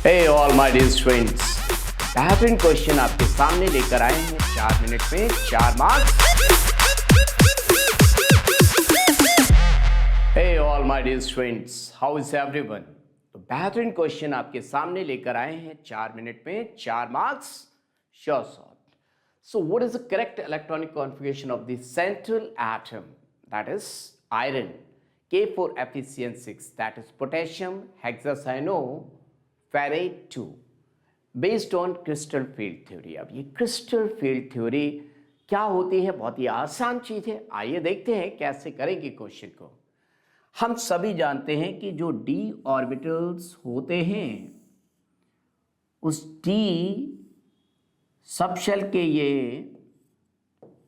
Hey all my dear students, बेहतरीन question आपके सामने लेकर आए हैं 4 मिनट में 4 marks. Hey all my dear students, how is everyone? तो बेहतरीन क्वेश्चन आपके सामने लेकर आए हैं 4 मिनट में 4 marks. Sure shot. So what is the correct electronic configuration of the central atom? That is iron. K for Fe6, that is potassium hexacyanoferrate 2. Based on crystal field theory. अब ये crystal field theory क्या होती है? बहुत ही आसान चीज है। आइए देखते हैं कैसे करेंगे क्वेश्चन को। हम सभी जानते हैं कि जो d ऑर्बिटल्स होते हैं उस d सबशेल के ये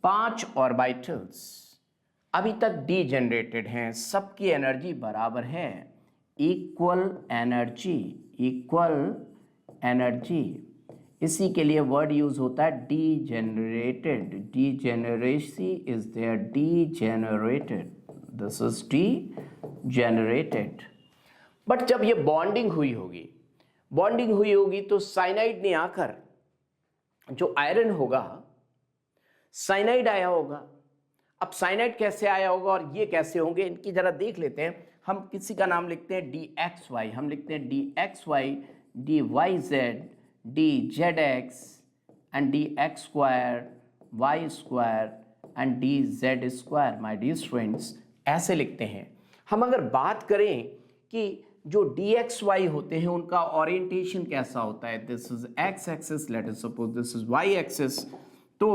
5 ऑर्बिटल्स अभी तक d जनरेटेड हैं। सबकी एनर्जी बराबर है, इक्वल एनर्जी। इसी के लिए वर्ड यूज होता है degenerated. Degeneracy is there, degenerated, this is degenerated. But जब ये बॉन्डिंग हुई होगी तो साइनाइड ने आकर जो आयरन होगा, साइनाइड आया होगा। अब साइनाइड कैसे आया होगा और ये कैसे होंगे, इनकी जरा देख लेते हैं। हम किसी का नाम लिखते हैं dxy, हम लिखते हैं dxy, dyz, dzx and dx square, y square and dz square, my dear students, ऐसे लिखते हैं। हम अगर बात करें कि जो dxy होते हैं उनका ओरिएंटेशन कैसा होता है, this is x axis, let us suppose this is y axis. तो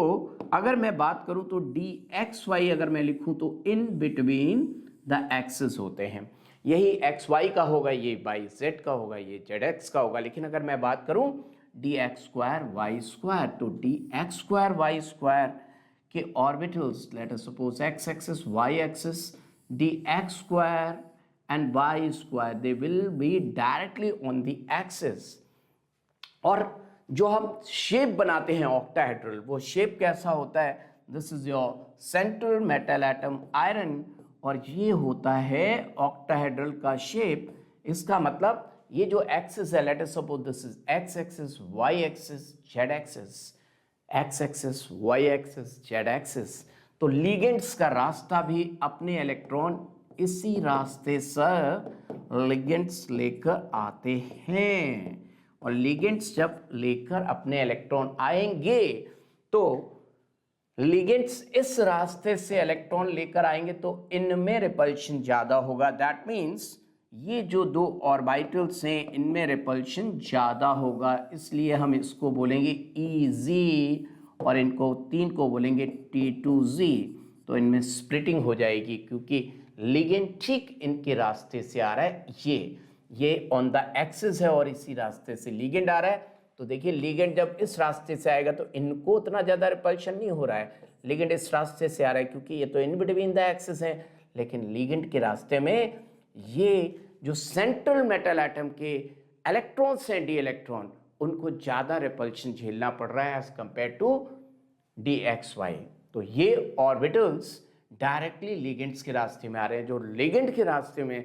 अगर मैं बात करूं तो dxy अगर मैं लिखूं तो इन बिटवीन द एक्सिस होते हैं। यही xy का होगा, ये yz का होगा, ये zx का होगा। लेकिन अगर मैं बात करूं dx स्क्वायर y स्क्वायर, तो dx स्क्वायर y स्क्वायर के orbitals, let us suppose x axis y axis, dx square and y square, they will be directly on the axis. और जो हम शेप बनाते हैं ऑक्टाहेड्रल, वो शेप कैसा होता है? This is your central metal atom iron, और ये होता है ऑक्टाहेड्रल का शेप। इसका मतलब ये जो एक्सिस है, let us suppose this is x axis, y axis, z axis, x axis, y axis, z axis. तो लिगेंड्स का रास्ता भी अपने इलेक्ट्रॉन इसी रास्ते से लिगेंड्स लेकर आते हैं, और लिगेंड्स जब लेकर अपने इलेक्ट्रॉन आएंगे तो लिगेंड्स इस रास्ते से इलेक्ट्रॉन लेकर आएंगे तो इनमें रिपल्शन ज्यादा होगा। दैट मीन्स ये जो दो ऑर्बिटल्स हैं इनमें रिपल्शन ज्यादा होगा, इसलिए हम इसको बोलेंगे EZ और इनको 3 को बोलेंगे T2Z। तो इनमें स्प्लिटिंग हो जाएगी क्योंकि लिगेंड ठीक इनके रास्ते से आ रहा है। ये ऑन द एक्सिस है और इसी रास्ते से लिगेंड आ रहा है। तो देखिए लिगेंड जब इस रास्ते से आएगा तो इनको उतना ज़्यादा रिपल्शन नहीं हो रहा है। लिगेंड इस रास्ते से आ रहा है क्योंकि ये तो इन बिटवीन द एक्सिस है, लेकिन लिगेंड के रास्ते में ये जो सेंट्रल मेटल एटम के इलेक्ट्रॉन्स हैं, डी इलेक्ट्रॉन, उनको ज़्यादा रिपल्शन झेलना पड़ रहा है एज कंपेयर टू dxy। तो ये ऑर्बिटल्स डायरेक्टली लिगेंड्स के रास्ते में आ रहे हैं। जो लिगेंड के रास्ते में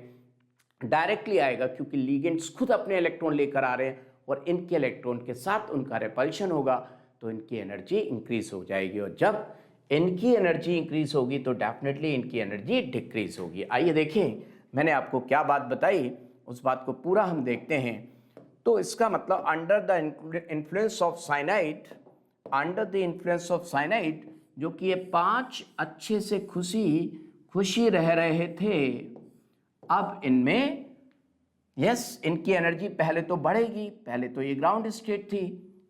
डायरेक्टली आएगा क्योंकि लिगेंड्स खुद अपने इलेक्ट्रॉन लेकर आ रहे हैं और इनके इलेक्ट्रॉन के साथ उनका रिपल्शन होगा, तो इनकी एनर्जी इंक्रीज हो जाएगी, और जब इनकी एनर्जी इंक्रीज होगी तो डेफिनेटली इनकी एनर्जी डिक्रीज होगी। आइए देखें मैंने आपको क्या बात बताई, उस बात को पूरा हम देखते हैं। तो इसका मतलब under the influence of cyanide, under the influence of cyanide, जो कि ये 5 अच्छे से खुशी रह रहे थे, अब इनमें इनकी एनर्जी पहले तो बढ़ेगी। पहले तो ये ग्राउंड स्टेट थी,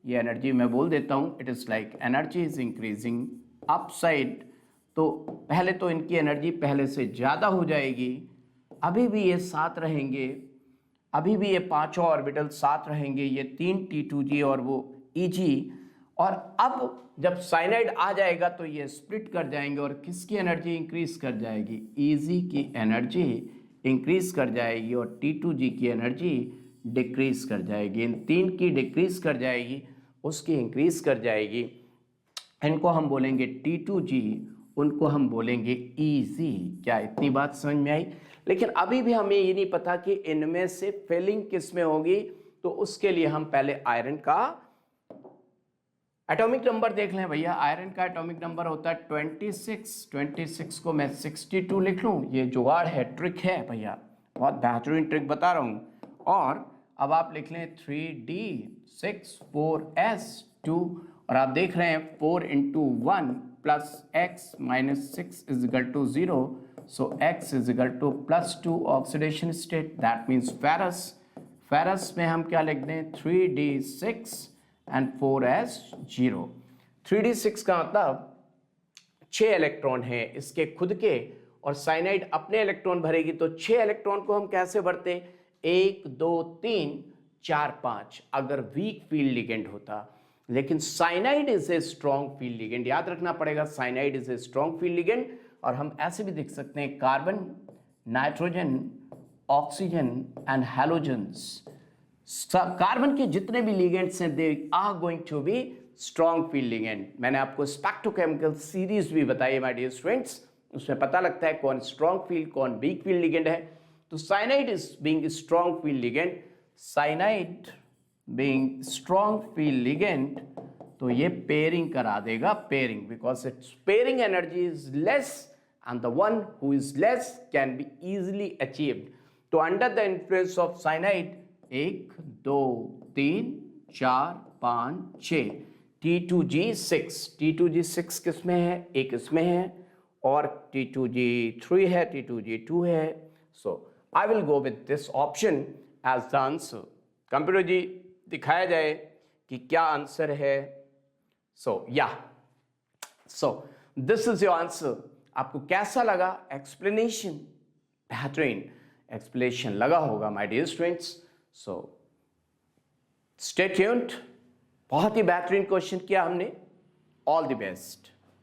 ये एनर्जी मैं बोल देता हूँ, it is like energy is increasing upside. तो पहले तो इनकी एनर्जी पहले से ज़्यादा हो जाएगी। अभी भी ये साथ रहेंगे, अभी भी ये 5 ऑर्बिटल साथ रहेंगे, ये 3 T2G और वो EG। और अब जब साइनाइड आ जाएगा तो ये स्प्लिट कर जाएंगे और किसकी एनर्जी इंक्रीज कर जाएगी? EG की एनर्जी इंक्रीज कर जाएगी और T2G की एनर्जी डिक्रीज कर जाएगी। इन 3 की डिक्रीज कर जाएगी, उसकी इंक्रीज कर जाएगी। इनको हम बोलेंगे T2G, उनको हम बोलेंगे EG। क्या इतनी बात समझ में आई? लेकिन अभी भी हमें ये नहीं पता कि इनमें से फिलिंग किस में होगी, तो उसके लिए हम पहले आयरन का एटॉमिक नंबर देख लें भैया। आयरन का एटॉमिक नंबर होता है 26। 26 को मैं 62 लिख लूँ, ये जुगाड़ है, ट्रिक है भैया, बहुत बेहतरीन ट्रिक बता रहा हूँ। और अब आप लिख लें 3d6 4s2, और आप देख रहे हैं 4 into 1 plus x minus 6 is equal to 0, so x is equal to +2 oxidation state, that means ferrous. Ferrous में हम क्या लिख दें 3d6 एंड 4s0। 3d6 का मतलब 6 इलेक्ट्रॉन है इसके खुद के, और साइनाइड अपने इलेक्ट्रॉन भरेगी, तो 6 इलेक्ट्रॉन को हम कैसे भरते, 1 2 3 4 5 अगर वीक फील्ड लिगेंड होता। लेकिन cyanide is a strong field ligand, याद रखना पड़ेगा, cyanide is a strong field ligand. और हम ऐसे भी देख सकते हैं carbon, nitrogen, oxygen and halogens, carbon के जितने भी लिगेंड्स हैं they are going to be strong field ligand. मैंने आपको स्पेक्ट्रोकेमिकल सीरीज भी बताई माय डियर स्टूडेंट्स, उसमें पता लगता है कौन स्ट्रॉन्ग फील्ड कौन वीक फील्ड लिगेंड है। तो cyanide is being strong field ligand, cyanide being strong field ligand, तो ये पेयरिंग करा देगा, pairing, because it's pairing energy is less and the one who is less can be easily achieved. तो under the influence of cyanide 1 2 3 4 5 6 T2G6, T2G6 किस में है, एक इसमें है, और T2G3 है, T2G2 है। So I will go with this option as the answer. Computer ji दिखाया जाए कि क्या आंसर है। So this is your answer. आपको कैसा लगा एक्सप्लेनेशन? बेहतरीन एक्सप्लेनेशन लगा होगा my dear students. So stay tuned, बहुत ही बेहतरीन क्वेश्चन किया हमने। All the best.